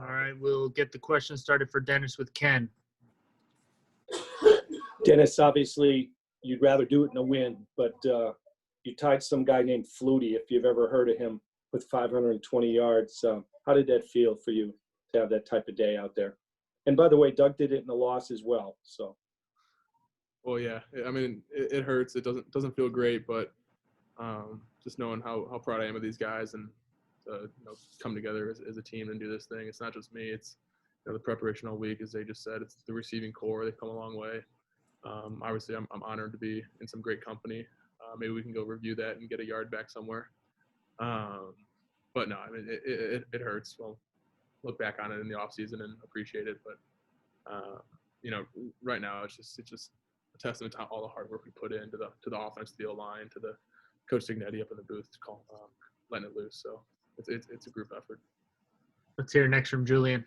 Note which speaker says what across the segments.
Speaker 1: All right, we'll get the question started for Dennis with Ken.
Speaker 2: Dennis, obviously, you'd rather do it in a win, but you tied some guy named Flutie, if you've ever heard of him, with 520 yards. How did that feel for you to have that type of day out there? And by the way, Doug did it in the loss as well. So.
Speaker 3: Well, yeah. I mean, it hurts. It doesn't feel great, but just knowing how proud I am of these guys and come together as a team and do this thing. It's not just me. It's the preparation all week, as they just said. It's the receiving core. They've come a long way. Obviously, I'm honored to be in some great company. Maybe we can go review that and get a yard back somewhere. But no, I mean, it hurts. We'll look back on it in the off season and appreciate it. But right now it's just a testament to all the hard work we put into the offense, to the O-line, to the Coach Signetti up in the booth, letting it loose. So it's a group effort.
Speaker 1: Let's hear next from Julian.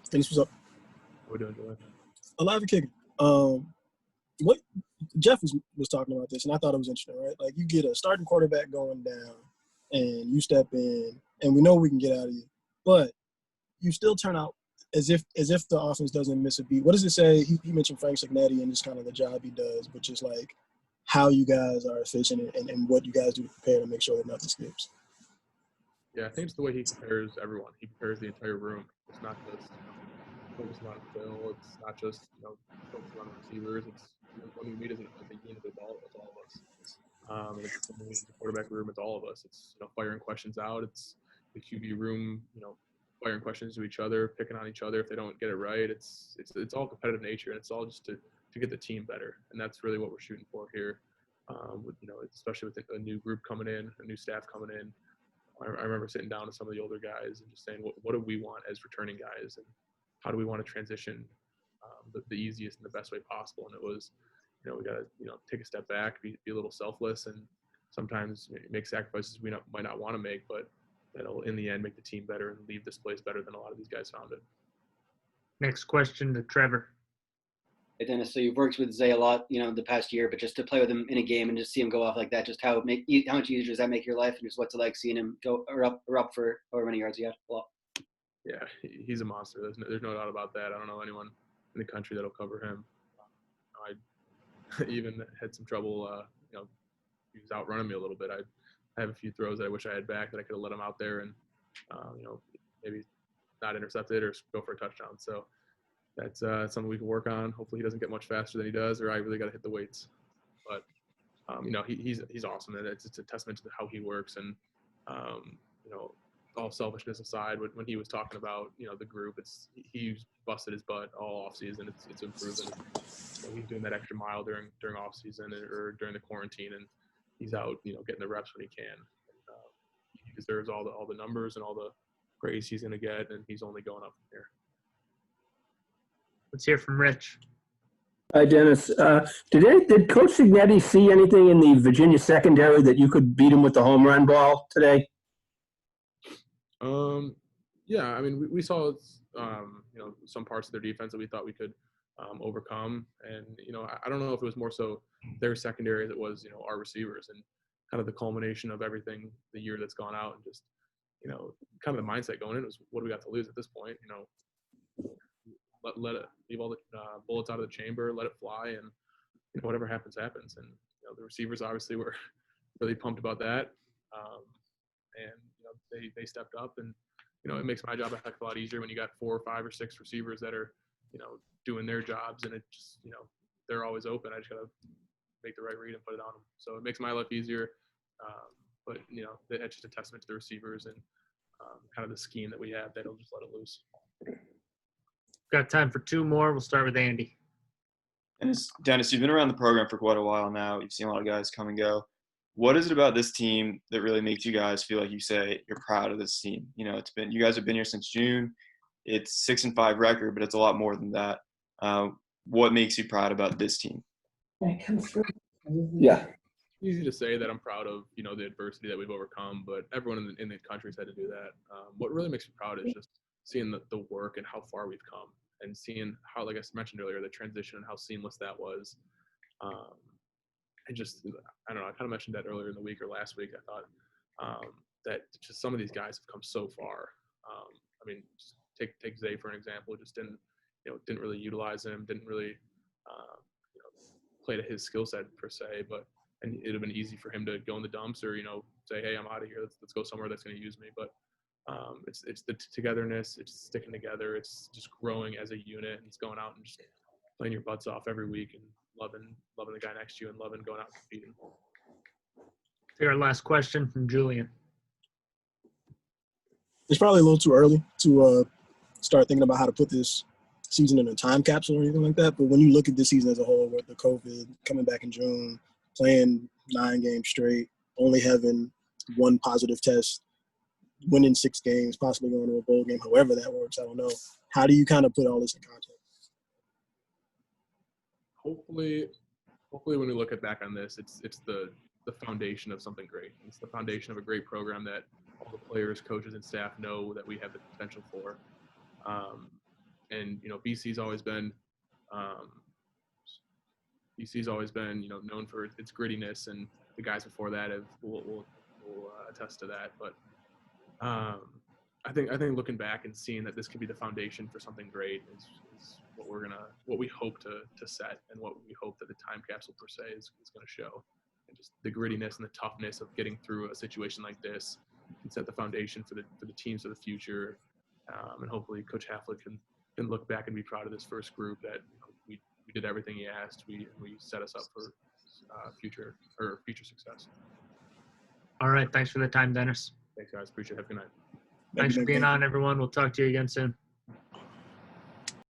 Speaker 4: Thanks. What's up?
Speaker 3: How we doing, Julian?
Speaker 4: Alive and kicking. What Jeff was talking about this, and I thought it was interesting, right? Like, you get a starting quarterback going down, and you step in, and we know we can get out of you, but you still turn out as if the offense doesn't miss a beat. What does it say? He mentioned Frank Signetti and just kind of the job he does, but just like how you guys are efficient and what you guys do to prepare to make sure that nothing skips.
Speaker 3: Yeah, I think it's the way he prepares everyone. He prepares the entire room. It's not just focusing on Phil. It's not just focusing on the receivers. It's when we meet as a unit, it's all of us. It's the quarterback room. It's all of us. It's firing questions out. It's the QB room. Firing questions to each other, picking on each other if they don't get it right. It's all competitive nature, and it's all just to get the team better. And that's really what we're shooting for here. Especially with a new group coming in, a new staff coming in. I remember sitting down with some of the older guys and just saying, what do we want as returning guys, and how do we want to transition the easiest and the best way possible? And it was, we got to take a step back, be a little selfless, and sometimes make sacrifices we might not want to make, but that'll in the end make the team better and leave this place better than a lot of these guys found it. Next question to Trevor.
Speaker 5: Hey, Dennis, so you've worked with Zay a lot, the past year, but just to play with him in a game and just see him go off like that, just how much easier does that make your life, and just what's it like seeing him go or up for however many yards he had? Well,
Speaker 3: yeah, he's a monster. There's no doubt about that. I don't know anyone in the country that'll cover him. I even had some trouble, he was outrunning me a little bit. I have a few throws that I wish I had back that I could have let him out there and, maybe not intercepted or go for a touchdown. So that's something we can work on. Hopefully he doesn't get much faster than he does, or I really got to hit the weights. But, he's awesome, and it's a testament to how he works. And, all selfishness aside, when he was talking about, the group, he's busted his butt all off season. It's improving. He's doing that extra mile during off season or during the quarantine, and he's out, getting the reps when he can. He deserves all the numbers and all the praise he's going to get, and he's only going up from here.
Speaker 1: Let's hear from Rich.
Speaker 6: Hi, Dennis. Did Coach Signetti see anything in the Virginia secondary that you could beat him with the home run ball today?
Speaker 3: Yeah, I mean, we saw, some parts of their defense that we thought we could overcome. And, I don't know if it was more so their secondary as it was, our receivers, and kind of the culmination of everything the year that's gone out, and just, kind of the mindset going in was, what do we got to lose at this point? Let it, leave all the bullets out of the chamber, let it fly, and whatever happens, happens. And the receivers obviously were really pumped about that, and they stepped up, and it makes my job a heck of a lot easier when you got 4 or 5 or 6 receivers that are doing their jobs, and it just they're always open. I just gotta make the right read and put it on them. So it makes my life easier. But that's just a testament to the receivers and kind of the scheme that we have that'll just let it loose.
Speaker 1: Got time for 2 more. We'll start with Andy.
Speaker 7: Dennis, you've been around the program for quite a while now. You've seen a lot of guys come and go. What is it about this team that really makes you guys feel like you say you're proud of this team? You guys have been here since June. It's 6-5 record, but it's a lot more than that. What makes you proud about this team?
Speaker 6: Yeah.
Speaker 3: Easy to say that I'm proud of, the adversity that we've overcome, but everyone in the country's had to do that. What really makes me proud is just seeing the work and how far we've come, and seeing how, like I mentioned earlier, the transition and how seamless that was. And just, I don't know, I kind of mentioned that earlier in the week or last week. I thought that just some of these guys have come so far. I mean, just take Zay for an example. Just didn't really utilize him. Didn't really play to his skill set per se. And it'd have been easy for him to go in the dumps or say, hey, I'm out of here. Let's go somewhere that's going to use me. But it's the togetherness. It's sticking together. It's just growing as a unit. And it's going out and just playing your butts off every week and loving the guy next to you and loving going out and competing.
Speaker 1: Our last question from Julian.
Speaker 4: It's probably a little too early to start thinking about how to put this season in a time capsule or anything like that. But when you look at this season as a whole, with the COVID coming back in June, playing 9 games straight, only having 1 positive test, winning 6 games, possibly going to a bowl game, however that works, I don't know. How do you kind of put all this in context?
Speaker 3: Hopefully when we look back on this, it's the foundation of something great. It's the foundation of a great program that all the players, coaches, and staff know that we have the potential for. And BC's always been known for its grittiness, and the guys before that will attest to that. But I think looking back and seeing that this could be the foundation for something great is what we hope to set, and what we hope that the time capsule per se is going to show. And just the grittiness and the toughness of getting through a situation like this can set the foundation for the teams of the future. And hopefully Coach Haflitt can look back and be proud of this first group that we did everything he asked. We set us up for future success.
Speaker 1: All right. Thanks for the time, Dennis.
Speaker 3: Thanks, guys. Appreciate it. Have a good night.
Speaker 1: Thanks for being on, everyone. We'll talk to you again soon.